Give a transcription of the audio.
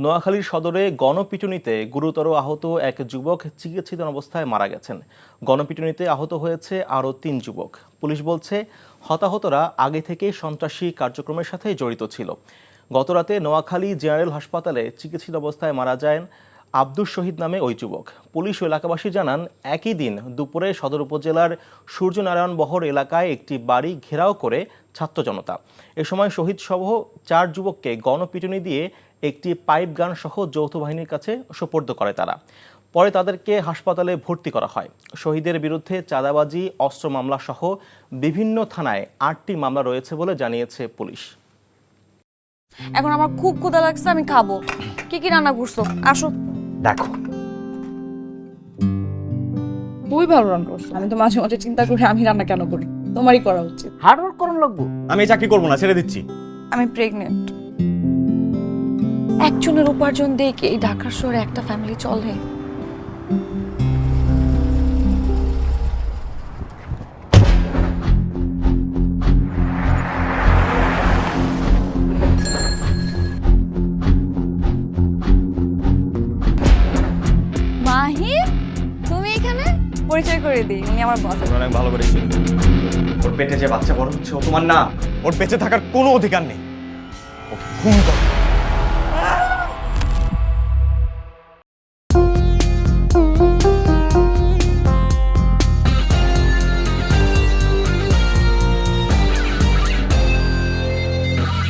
নোয়াখালীর সদরে গণপিটুনিতে গুরুতর আহত এক যুবক চিকিৎসাধীন অবস্থায় মারা গেছেন। গণপিটুনিতে আহত হয়েছে আরও ৩ যুবক। পুলিশ বলছে হতাহতরা আগে থেকেই সন্ত্রাসী কার্যক্রমের সাথে জড়িত ছিল। গতরাতে নোয়াখালী জেনারেল হাসপাতালে চিকিৎসাধীন অবস্থায় মারা যান আব্দুস শহীদ নামে ওই যুবক। পুলিশ ও এলাকাবাসী জানান, একই দিন দুপুরে সদর উপজেলার সূর্যনারায়ণ বহর এলাকায় একটি বাড়ি ঘেরাও করে ছাত্র জনতা। এ সময় শহীদ সহ ৪ যুবককে গণপিটুনি দিয়ে একটি পাইপ গান সহ যৌথ বাহিনীর কাছে সোপর্দ করে তারা। পরে তাদেরকে হাসপাতালে ভর্তি করা হয়। শহীদের বিরুদ্ধে চাঁদাবাজি, অস্ত্র মামলা সহ বিভিন্ন থানায় ৮টি মামলা রয়েছে বলে জানিয়েছে পুলিশ। এখন আমার খুব ক্ষুধা লাগছে, আমি খাবো। কি কি রান্না করছো? আসো দেখো। খুবই ভালো রান্না করছো। আমি তো মাঝে মাঝে চিন্তা করি আমি রান্না কেন করি, তোমারই করা উচিত। হার্ড ওয়ার্ক করুন লাগবো। আমি এই চাকরি করবো না, ছেড়ে দিচ্ছি। আমি প্রেগনেন্ট। একজনের উপার্জন দিয়ে কি এই ঢাকার শহরে একটা ফ্যামিলি চলে? মাহির, তুমি এখানে? পরিচয় করে দিই, উনি আমার বস। অনেক ভালো করে চিনি। ওর পেটে যে বাচ্চা বড় হচ্ছে ও তোমার না। ওর বেঁচে থাকার কোনো অধিকার নেই। ওকে খুন করো।